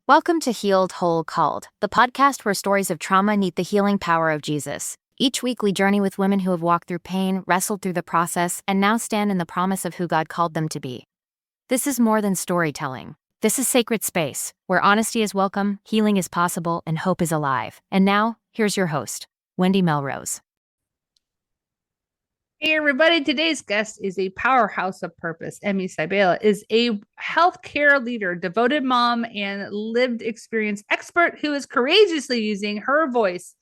Welcome to Healed, Whole, Called, the podcast where stories of trauma meet the healing power of Jesus. Each week, we journey with women who have walked through pain, wrestled through the process, and now stand in the promise of who God called them to be. This is more than storytelling. This is sacred space, where honesty is welcome, healing is possible, and hope is alive. And now, here's your host, Wendy Melrose. Hey everybody, today's guest is a powerhouse of purpose. Emmy Cybela is a healthcare leader, devoted mom, and lived experience expert who is courageously using her voice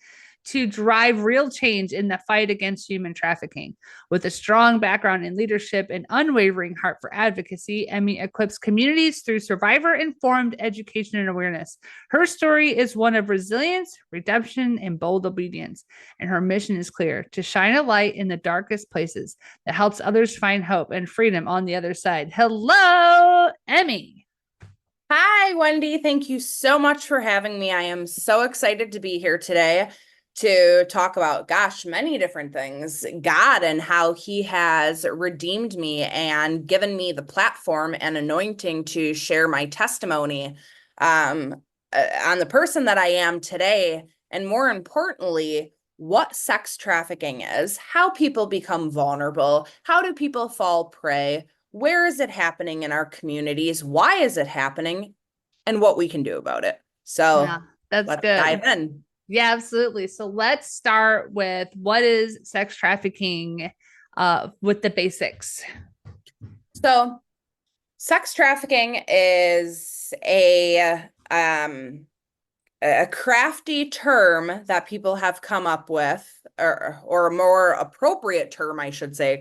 to drive real change in the fight against human trafficking. With a strong background in leadership and unwavering heart for advocacy, Emmy equips communities through survivor-informed education and awareness. Her story is one of resilience, redemption, and bold obedience, and her mission is clear: to shine a light in the darkest places that helps others find hope and freedom on the other side. Hello, Emmy. Hi, Wendy. Thank you so much for having me. I am so excited to be here today to talk about, many different things, God and how he has redeemed me and given me the platform and anointing to share my testimony on the person that I am today. And more importantly, what sex trafficking is, how people become vulnerable, how do people fall prey, where is it happening in our communities, why is it happening, and what we can do about it. So Yeah, that's let's good. dive in. Yeah, absolutely. So let's start with what is sex trafficking with the basics. So sex trafficking is a crafty term that people have come up with, or a more appropriate term, I should say,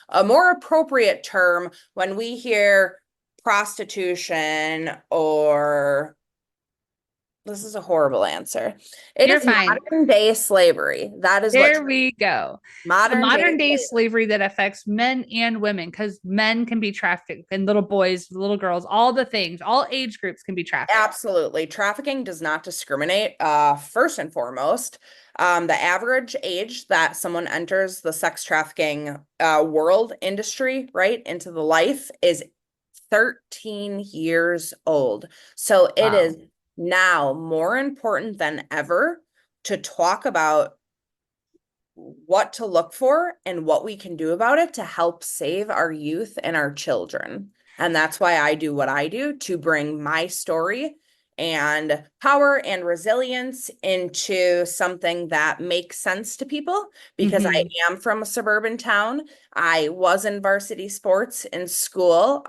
a more appropriate term when we hear prostitution, or this is a horrible answer. You're fine. Modern day slavery. That is There we go. Modern day slavery that affects men and women, because men can be trafficked, and little boys, little girls, all the things, all age groups can be trafficked. Absolutely. Trafficking does not discriminate. First and foremost, the average age that someone enters the sex trafficking world industry, right, into the life is 13 years old. So it is now more important than ever to talk about what to look for and what we can do about it to help save our youth and our children. And that's why I do what I do, to bring my story and power and resilience into something that makes sense to people, because I am from a suburban town. I was in varsity sports in school.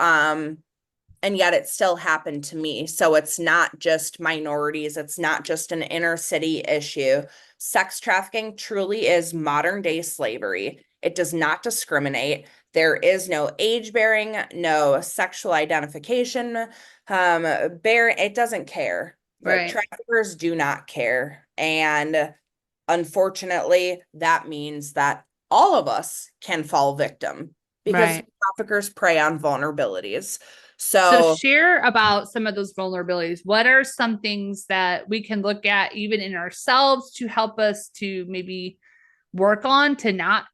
And yet it still happened to me. So it's not just minorities. It's not just an inner city issue. Sex trafficking truly is modern day slavery. It does not discriminate. There is no age bearing, no sexual identification, it doesn't care. Right. Traffickers do not care. And unfortunately, that means that all of us can fall victim, because traffickers prey on vulnerabilities. So share about some of those vulnerabilities. What are some things that we can look at even in ourselves to help us to maybe work on to not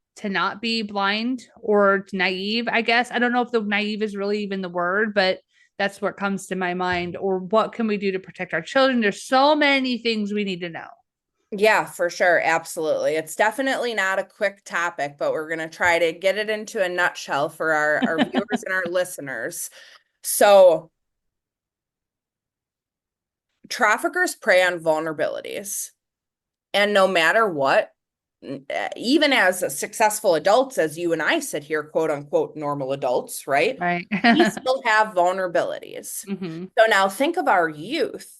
be blind or naive, I guess. I don't know if the naive is really even the word, but that's what comes to my mind. Or what can we do to protect our children? There's so many things we need to know. Yeah, for sure. Absolutely. It's definitely not a quick topic, but we're going to try to get it into a nutshell for our viewers and our listeners. So traffickers prey on vulnerabilities. And no matter what, even as successful adults, as you and I sit here, quote unquote, normal adults, right? We still have vulnerabilities. So now think of our youth.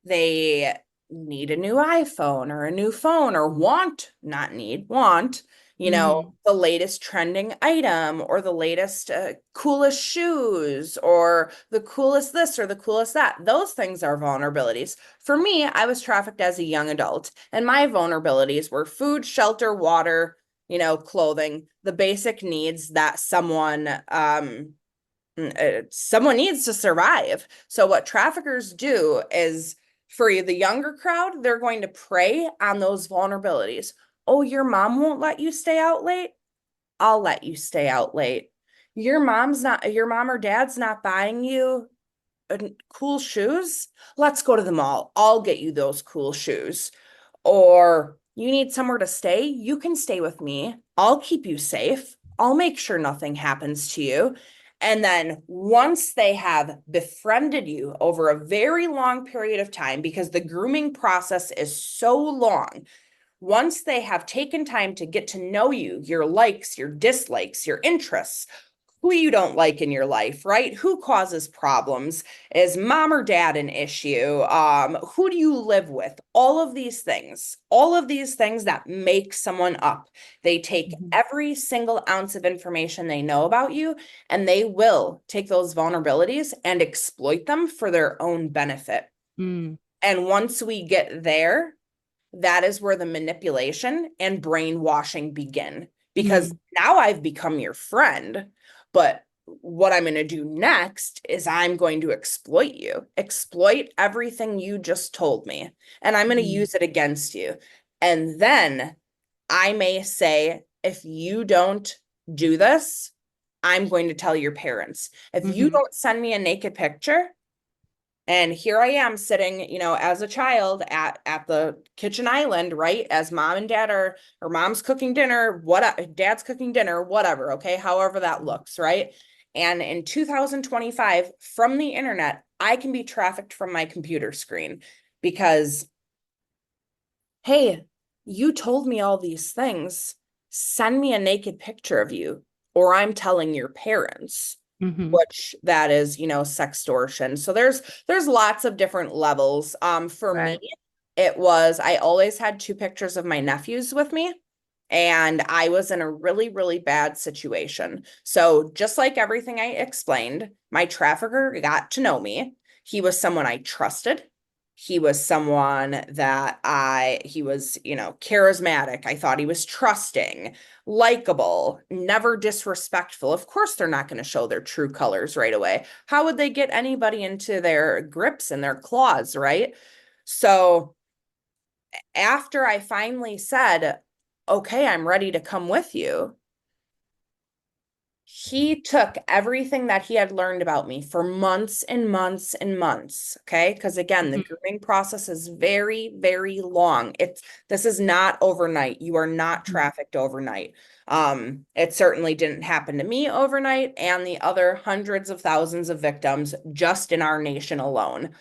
They need a new iPhone or a new phone, or want the latest trending item, or the latest coolest shoes, or the coolest this or the coolest that. Those things are vulnerabilities. For me, I was trafficked as a young adult, and my vulnerabilities were food, shelter, water, clothing, the basic needs that someone needs to survive. So what traffickers do is, for the younger crowd, they're going to prey on those vulnerabilities. Oh, your mom won't let you stay out late? I'll let you stay out late. Your mom or dad's not buying you cool shoes? Let's go to the mall. I'll get you those cool shoes. Or you need somewhere to stay? You can stay with me. I'll keep you safe. I'll make sure nothing happens to you. And then once they have befriended you over a very long period of time, because the grooming process is so long, once they have taken time to get to know you, your likes, your dislikes, your interests, who you don't like in your life, right? Who causes problems? Is mom or dad an issue? Who do you live with? All of these things that make someone up. They take every single ounce of information they know about you, and they will take those vulnerabilities and exploit them for their own benefit. Mm. And once we get there, that is where the manipulation and brainwashing begin. Because now I've become your friend, but what I'm going to do next is I'm going to exploit you, exploit everything you just told me, and I'm going to use it against you. And then I may say, if you don't do this, I'm going to tell your parents. If you don't send me a naked picture, and here I am sitting, as a child at the kitchen island, right? As mom and dad or mom's cooking dinner, dad's cooking dinner, whatever, okay? However that looks, right? And in 2025, from the internet, I can be trafficked from my computer screen because, hey, you told me all these things. Send me a naked picture of you, or I'm telling your parents. Which that is, sextortion. So there's lots of different levels. For me, I always had 2 pictures of my nephews with me, and I was in a really, really bad situation. So just like everything I explained, my trafficker got to know me. He was someone I trusted. He was someone that he was, charismatic. I thought he was trusting, likable, never disrespectful. Of course, they're not going to show their true colors right away. How would they get anybody into their grips and their claws, right? So after I finally said, okay, I'm ready to come with you, he took everything that he had learned about me for months and months and months. Okay. Because again, the grooming process is very, very long. This is not overnight. You are not trafficked overnight. It certainly didn't happen to me overnight and the other hundreds of thousands of victims just in our nation alone.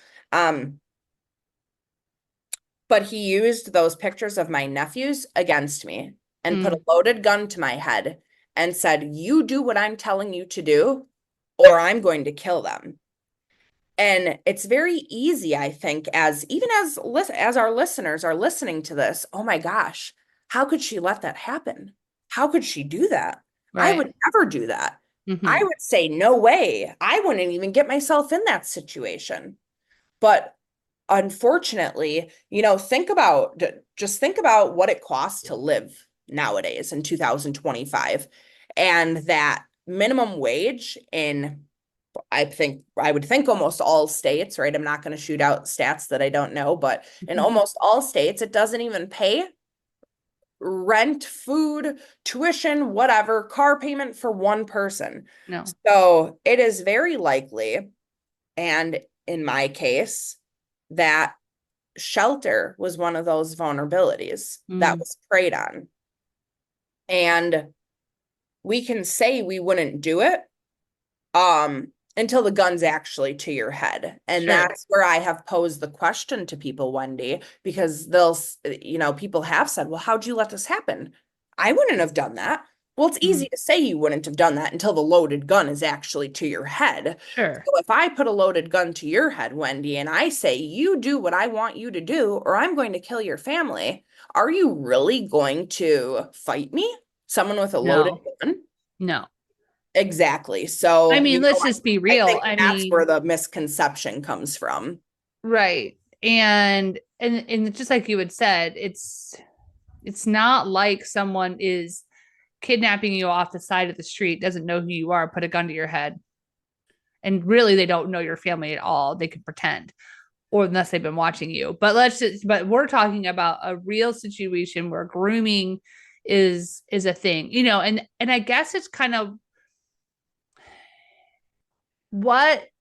But he used those pictures of my nephews against me and put a loaded gun to my head and said, you do what I'm telling you to do, or I'm going to kill them. And it's very easy, I think, as our listeners are listening to this, oh my gosh, how could she let that happen? How could she do that? I would never do that. I would say, no way. I wouldn't even get myself in that situation. But unfortunately, think about what it costs to live nowadays in 2025, and that minimum wage I would think almost all states, right? I'm not going to shoot out stats that I don't know, but in almost all states, it doesn't even pay rent, food, tuition, whatever, car payment for one person. No. So it is very likely, and in my case, that shelter was one of those vulnerabilities that was preyed on. And we can say we wouldn't do it until the gun's actually to your head. And that's where I have posed the question to people, Wendy, because people have said, well, how'd you let this happen? I wouldn't have done that. Well, it's easy to say you wouldn't have done that until the loaded gun is actually to your head. Sure. So if I put a loaded gun to your head, Wendy, and I say, you do what I want you to do, or I'm going to kill your family, are you really going to fight me? Someone with a loaded gun? No. Exactly. So, I mean, let's just be real. I think that's where the misconception comes from. Right. And just like you had said, it's not like someone is kidnapping you off the side of the street, doesn't know who you are, put a gun to your head. And really they don't know your family at all. They could pretend, or unless they've been watching you. But we're talking about a real situation where grooming is a thing, and I guess it's kind of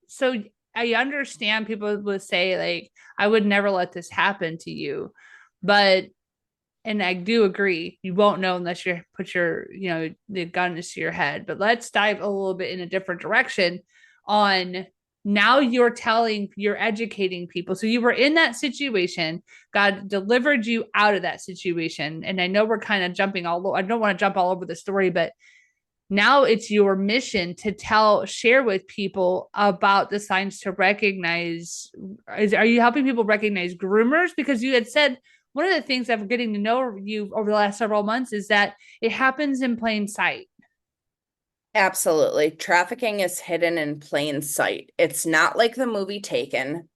so I understand people would say like, I would never let this happen to you, but and I do agree, you won't know unless you put your, the gun to your head. But let's dive a little bit in a different direction on now you're educating people. So you were in that situation. God delivered you out of that situation. And I know we're kind of jumping I don't want to jump all over the story, but now it's your mission to share with people about the signs to recognize. Are you helping people recognize groomers? Because you had said one of the things I'm getting to know you over the last several months is that it happens in plain sight. Absolutely. Trafficking is hidden in plain sight. It's not like the movie Taken.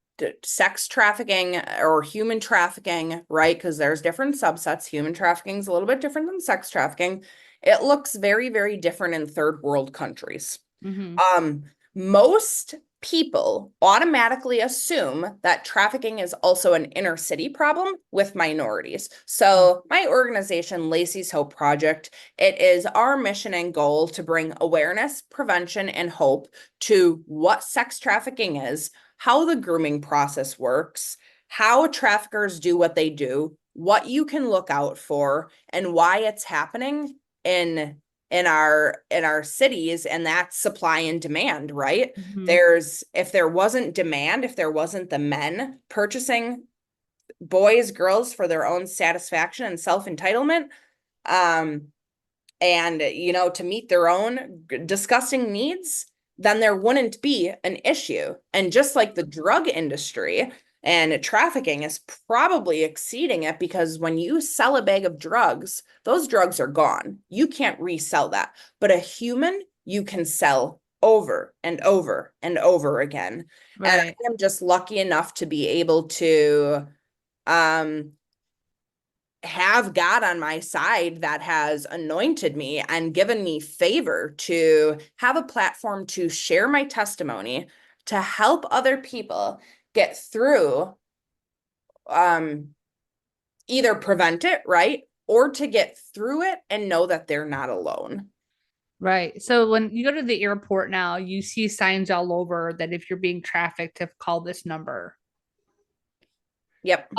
Sex trafficking or human trafficking, right? Because there's different subsets. Human trafficking is a little bit different than sex trafficking. It looks very, very different in third world countries. Mm-hmm. Most people automatically assume that trafficking is also an inner city problem with minorities. So my organization, Lacey's Hope Project, it is our mission and goal to bring awareness, prevention, and hope to what sex trafficking is, how the grooming process works, how traffickers do what they do, what you can look out for, and why it's happening in our cities, and that's supply and demand, right? Mm-hmm. If there wasn't demand, if there wasn't the men purchasing boys, girls for their own satisfaction and self-entitlement, and to meet their own disgusting needs, then there wouldn't be an issue. And just like the drug industry and trafficking is probably exceeding it, because when you sell a bag of drugs, those drugs are gone. You can't resell that. But a human, you can sell over and over and over again. And Right. I am just lucky enough to be able to have God on my side that has anointed me and given me favor to have a platform to share my testimony, to help other people get through, either prevent it, right? Or to get through it and know that they're not alone. Right. So when you go to the airport now, you see signs all over that if you're being trafficked, to call this number. Yep.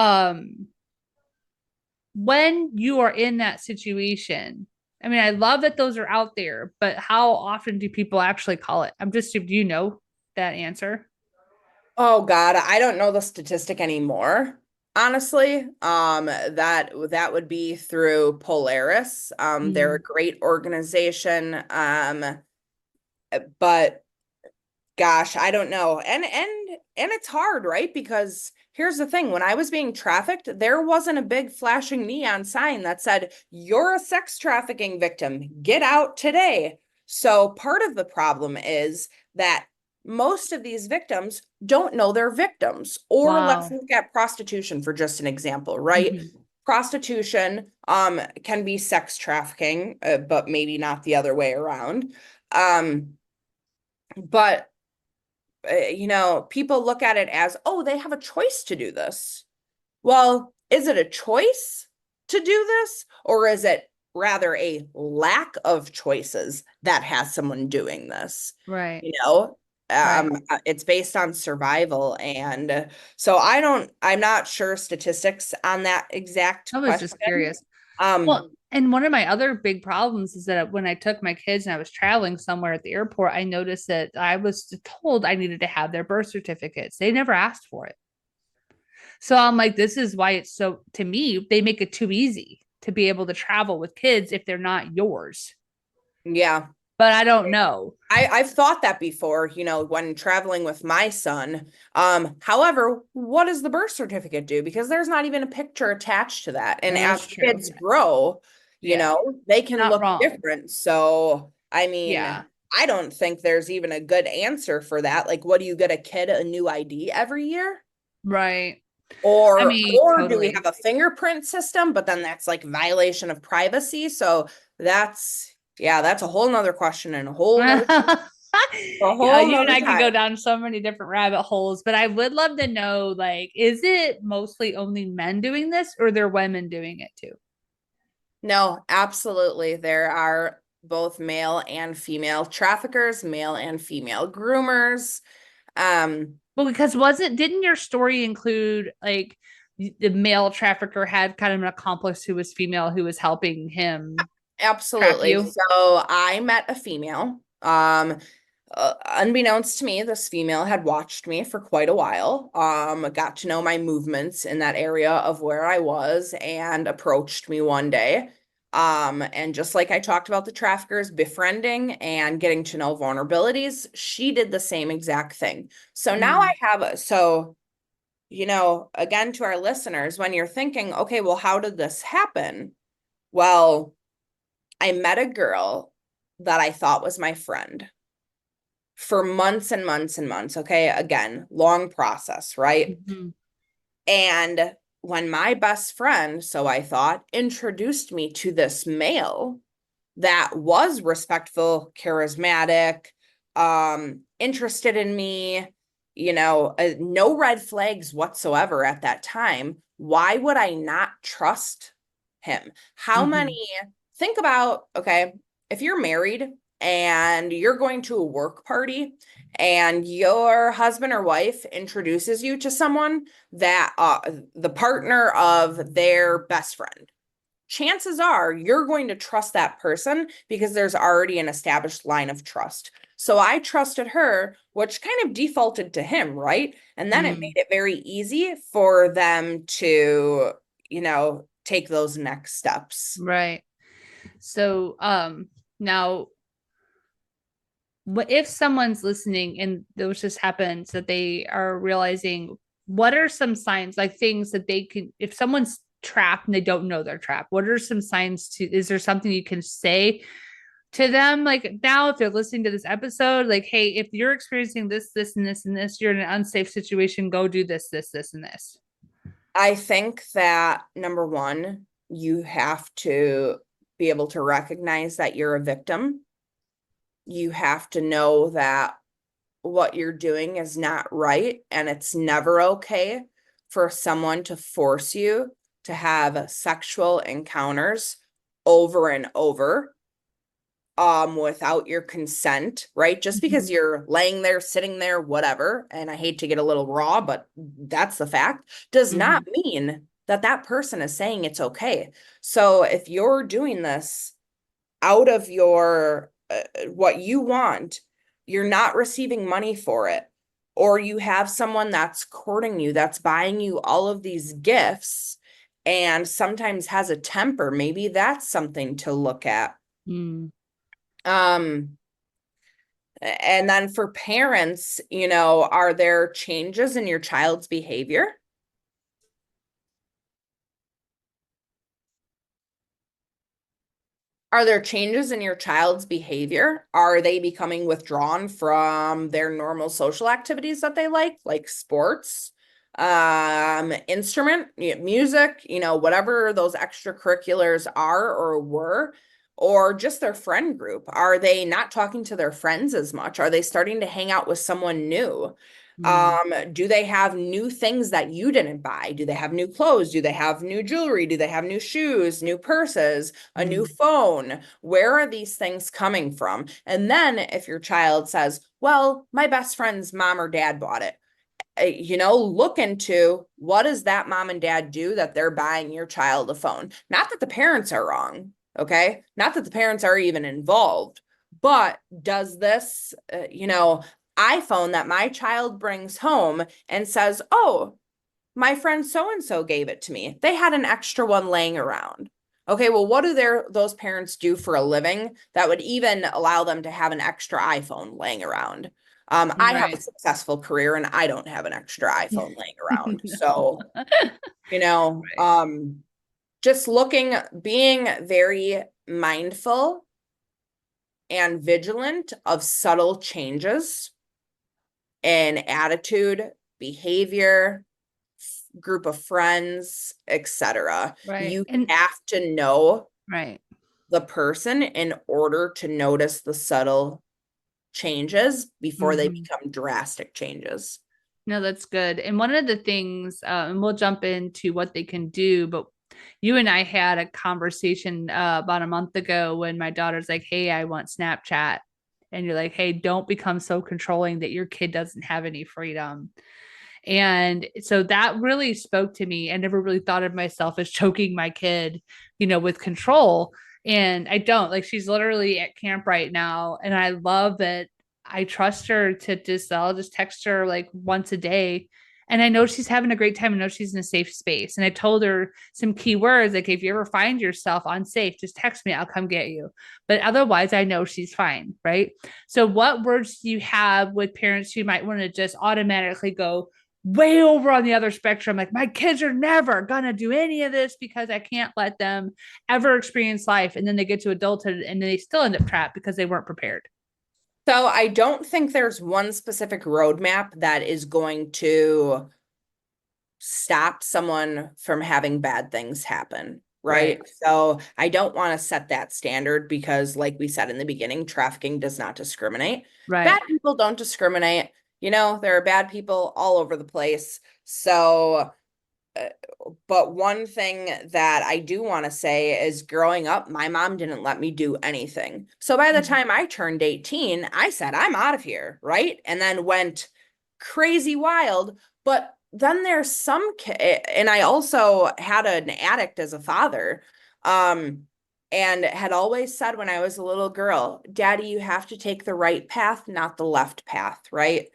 When you are in that situation, I mean, I love that those are out there, but how often do people actually call it? Do you know that answer? Oh God, I don't know the statistic anymore. Honestly, that would be through Polaris. They're a great organization. But gosh, I don't know. And it's hard, right? Because here's the thing, when I was being trafficked, there wasn't a big flashing neon sign that said, "You're a sex trafficking victim. Get out today." So part of the problem is that most of these victims don't know they're victims. Or let's Wow. look at prostitution for just an example, right? Mm-hmm. Prostitution can be sex trafficking, but maybe not the other way around. But people look at it as, oh, they have a choice to do this. Well, is it a choice to do this, or is it rather a lack of choices that has someone doing this? Right. Um, Right. it's based on survival. And so I'm not sure statistics on that exact I was question. just curious. Um, Well, and one of my other big problems is that when I took my kids and I was traveling somewhere at the airport, I noticed that I was told I needed to have their birth certificates. They never asked for it. So I'm like, this is why to me, they make it too easy to be able to travel with kids if they're not yours. yeah. But I don't know. I've thought that before, when traveling with my son. However, what does the birth certificate do? Because there's not even a picture attached to that. And That's as true. kids grow, Yeah. they can Not look wrong. different. So, I mean, Yeah. I don't think there's even a good answer for that. Like, what do you get a kid a new ID every year? Right. I Or mean, or do we have totally. a fingerprint system? But then that's like violation of privacy. So that's a whole nother question and a Yeah, whole you and nother I could go time. down so many different rabbit holes, but I would love to know, like, is it mostly only men doing this or there women doing it too? No, absolutely. There are both male and female traffickers, male and female groomers. Well, because didn't your story include like the male trafficker had kind of an accomplice who was female who was helping him trap Absolutely. you? So I met a female. Unbeknownst to me, this female had watched me for quite a while, got to know my movements in that area of where I was and approached me one day. And just like I talked about the traffickers befriending and getting to know vulnerabilities, she did the same exact thing. So now I have again, to our listeners, when you're thinking, okay, well, how did this happen? Well, I met a girl that I thought was my friend for months and months and months. Okay. Again, long process, right? Mm-hmm. And when my best friend, so I thought, introduced me to this male that was respectful, charismatic, interested in me, no red flags whatsoever at that time, why would I not trust him? How many, think about, okay, if you're married and you're going to a work party and your husband or wife introduces you to someone that the partner of their best friend, chances are you're going to trust that person because there's already an established line of trust. So I trusted her, which kind of defaulted to him, right? And then it made it very easy for them to, take those next steps. Right. So, now if someone's listening and those just happens that they are realizing, what are some signs, like things that they can, if someone's trapped and they don't know they're trapped, what are some signs is there something you can say to them? Like now, if they're listening to this episode, like, hey, if you're experiencing this, this, and this, and this, you're in an unsafe situation, go do this, this, this, and this. I think that number one, you have to be able to recognize that you're a victim. You have to know that what you're doing is not right, and it's never okay for someone to force you to have sexual encounters over and over without your consent, right? Just because you're laying there, sitting there, whatever, and I hate to get a little raw, but that's the fact, does not mean that that person is saying it's okay. So if you're doing this out of your what you want, you're not receiving money for it, or you have someone that's courting you, that's buying you all of these gifts and sometimes has a temper, maybe that's something to look at. And then for parents, are there changes in your child's behavior? Are there changes in your child's behavior? Are they becoming withdrawn from their normal social activities that they like sports, instrument, music, whatever those extracurriculars are or were, or just their friend group? Are they not talking to their friends as much? Are they starting to hang out with someone new? Do they have new things that you didn't buy? Do they have new clothes? Do they have new jewelry? Do they have new shoes, new purses, a new phone? Where are these things coming from? And then if your child says, well, my best friend's mom or dad bought it, look into what does that mom and dad do that they're buying your child a phone? Not that the parents are wrong, okay? Not that the parents are even involved, but does this, iPhone that my child brings home and says, oh, my friend so-and-so gave it to me. They had an extra one laying around. Okay, well, what do those parents do for a living that would even allow them to have an extra iPhone laying around? I have a successful career and I don't have an extra iPhone laying around. So, just being very mindful and vigilant of subtle changes in attitude, behavior, group of friends, etc. You have to know the person in order to notice the subtle changes before they become drastic changes. No, that's good. And one of the things, and we'll jump into what they can do, but you and I had a conversation about a month ago when my daughter's like, hey, I want Snapchat. and you're like, hey, don't become so controlling that your kid doesn't have any freedom. And so that really spoke to me. I never really thought of myself as choking my kid, with control. And I don't. Like, she's literally at camp right now. And I love that I trust her to I'll just text her like once a day. And I know she's having a great time. I know she's in a safe space. And I told her some key words like, if you ever find yourself unsafe, just text me. I'll come get you. But otherwise, I know she's fine. Right. So, what words do you have with parents who might want to just automatically go way over on the other spectrum? Like, my kids are never going to do any of this because I can't let them ever experience life. And then they get to adulthood and then they still end up trapped because they weren't prepared. So I don't think there's one specific roadmap that is going to stop someone from having bad things happen, right? So I don't want to set that standard because, like we said in the beginning, trafficking does not discriminate. Right. Bad people don't discriminate. There are bad people all over the place. So but one thing that I do want to say is growing up, my mom didn't let me do anything. So by the time I turned 18, I said, I'm out of here, right? And then went crazy wild. But then there's some and I also had an addict as a father. And had always said when I was a little girl, Daddy, you have to take the right path, not the left path, right?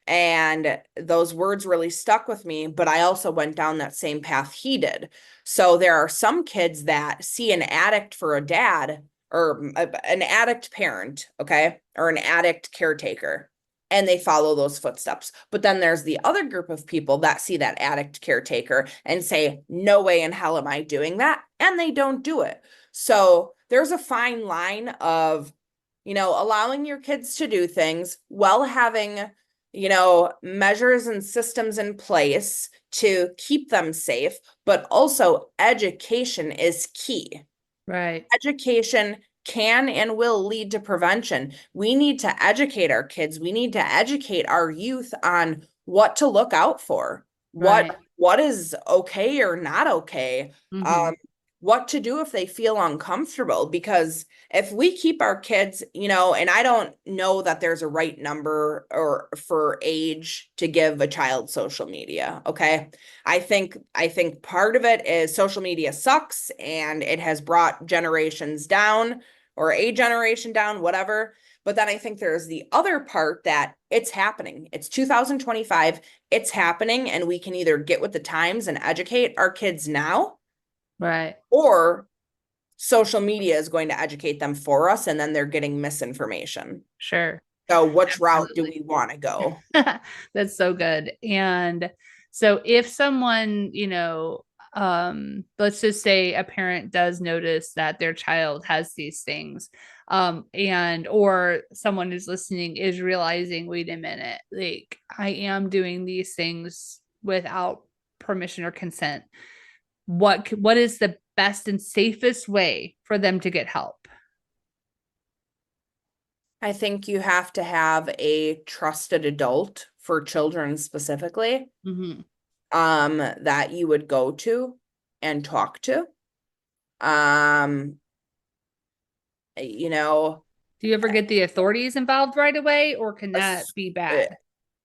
And those words really stuck with me, but I also went down that same path he did. So there are some kids that see an addict for a dad or an addict parent, okay, or an addict caretaker, and they follow those footsteps. But then there's the other group of people that see that addict caretaker and say, no way in hell am I doing that. And they don't do it. So there's a fine line of, allowing your kids to do things while having measures and systems in place to keep them safe, but also education is key. Right. Education can and will lead to prevention. We need to educate our kids. We need to educate our youth on what to look out for, what is okay or not okay. What to do if they feel uncomfortable, because if we keep our kids, and I don't know that there's a right number or for age to give a child social media. Okay. I think part of it is social media sucks and it has brought generations down or a generation down, whatever. But then I think there's the other part that it's happening. It's 2025. It's happening. And we can either get with the times and educate our kids now. Right. Or social media is going to educate them for us, and then they're getting misinformation. Sure. So which route do we want to go? That's so good. And so if someone, let's just say a parent does notice that their child has these things, or someone who's listening is realizing, wait a minute, like, I am doing these things without permission or consent. What is the best and safest way for them to get help? I think you have to have a trusted adult for children specifically, that you would go to and talk to. Do you ever get the authorities involved right away, or can that be bad?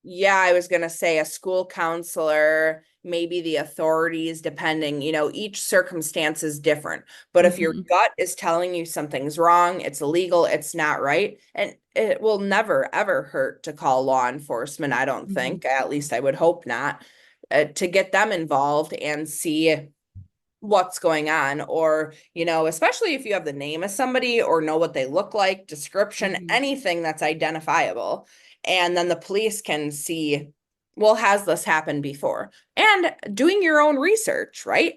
Yeah, I was going to say a school counselor, maybe the authorities, depending, each circumstance is different. But if your gut is telling you something's wrong, it's illegal, it's not right, and it will never, ever hurt to call law enforcement, I don't think, at least I would hope not, to get them involved and see what's going on, or especially if you have the name of somebody or know what they look like, description, anything that's identifiable. And then the police can see, well, has this happened before? And doing your own research, right?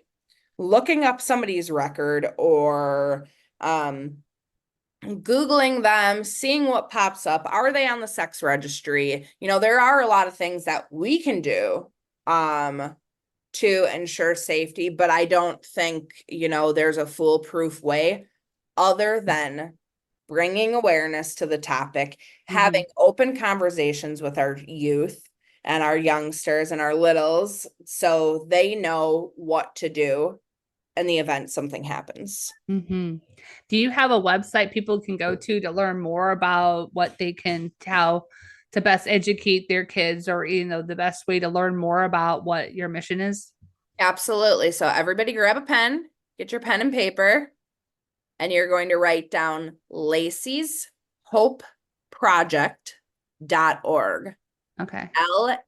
Looking up somebody's record or Googling them, seeing what pops up. Are they on the sex registry? There are a lot of things that we can do to ensure safety, but I don't think, there's a foolproof way other than bringing awareness to the topic, having open conversations with our youth and our youngsters and our littles so they know what to do. in the event something happens. Mm-hmm. Do you have a website people can go to learn more about what they can tell to best educate their kids, or the best way to learn more about what your mission is? Absolutely. So everybody grab a pen, get your pen and paper, and you're going to write down Lacey's Hope Project.org. Okay.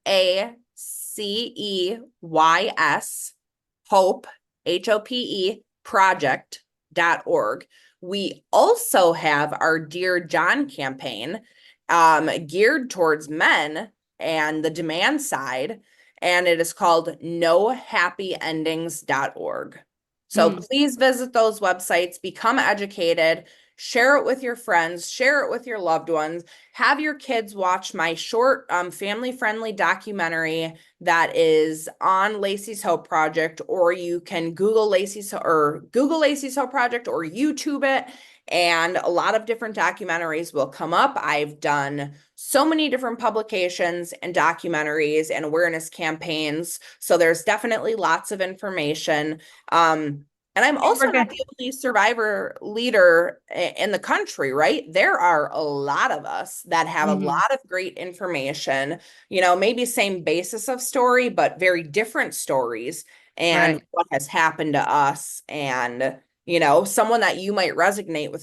LACEYS Hope HOPE project.org. We also have our Dear John campaign geared towards men and the demand side, and it is called nohappyendings.org. So please visit those websites, become educated, share it with your friends, share it with your loved ones, have your kids watch my short family-friendly documentary that is on Lacey's Hope Project, or you can Google Lacey's Hope Project or YouTube it, and a lot of different documentaries will come up. I've done so many different publications and documentaries and awareness campaigns, so there's definitely lots of information. And I'm also not the only survivor leader in the country, right? There are a lot of us that have a lot of great information, maybe same basis of story, but very different stories and what has happened to us. And, someone that you might resonate with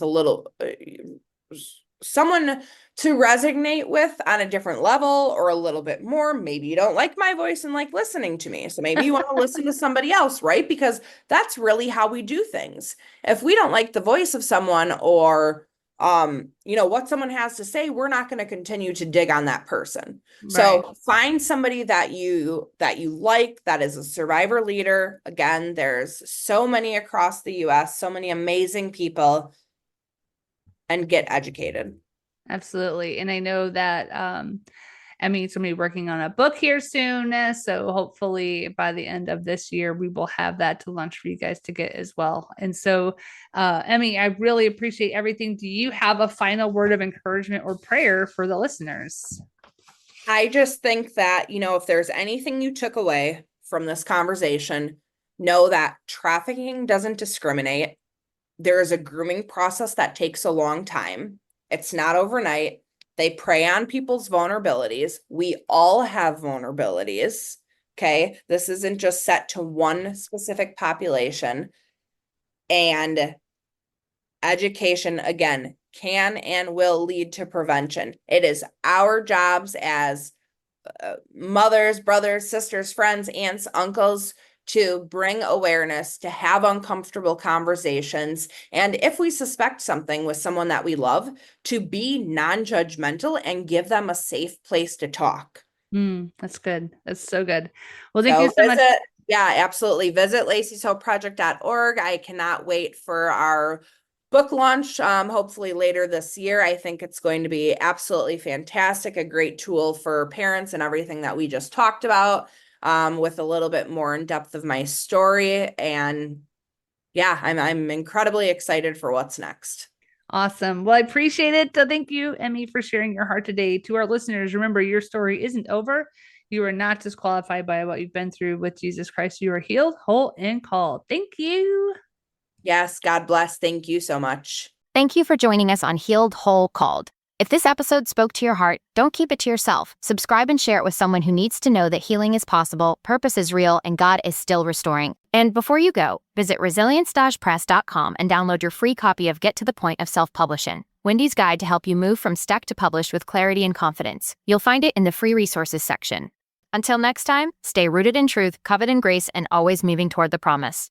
someone to resonate with on a different level or a little bit more. Maybe you don't like my voice and like listening to me. So maybe you want to listen to somebody else, right? Because that's really how we do things. If we don't like the voice of someone or, what someone has to say, we're not going to continue to dig on that person. Right. So find somebody that you like, that is a survivor leader. Again, there's so many across the US, so many amazing people, and get educated. Absolutely. And I know that Emmy's going to be working on a book here soon. So hopefully by the end of this year, we will have that to launch for you guys to get as well. And so, Emmy, I really appreciate everything. Do you have a final word of encouragement or prayer for the listeners? I just think that, if there's anything you took away from this conversation, know that trafficking doesn't discriminate. There is a grooming process that takes a long time. It's not overnight. They prey on people's vulnerabilities. We all have vulnerabilities. Okay. This isn't just set to one specific population. And education, again, can and will lead to prevention. It is our jobs as mothers, brothers, sisters, friends, aunts, uncles, to bring awareness, to have uncomfortable conversations. And if we suspect something with someone that we love, to be non-judgmental and give them a safe place to talk. That's good. That's so good. Well, thank you so much. Yeah, absolutely. Visit Lacey'sHopeProject.org. I cannot wait for our book launch, hopefully later this year. I think it's going to be absolutely fantastic, a great tool for parents and everything that we just talked about. With a little bit more in depth of my story. And yeah, I'm incredibly excited for what's next. Awesome. Well, I appreciate it. So thank you, Emmy, for sharing your heart today. To our listeners, remember, your story isn't over. You are not disqualified by what you've been through with Jesus Christ. You are healed, whole, and called. Thank you. Yes, God bless. Thank you so much. Thank you for joining us on Healed, Whole, Called. If this episode spoke to your heart, don't keep it to yourself. Subscribe and share it with someone who needs to know that healing is possible, purpose is real, and God is still restoring. And before you go, visit resilience-press.com and download your free copy of Get to the Point of Self-Publishing, Wendy's guide to help you move from stuck to published with clarity and confidence. You'll find it in the free resources section. Until next time, stay rooted in truth, covered in grace, and always moving toward the promise.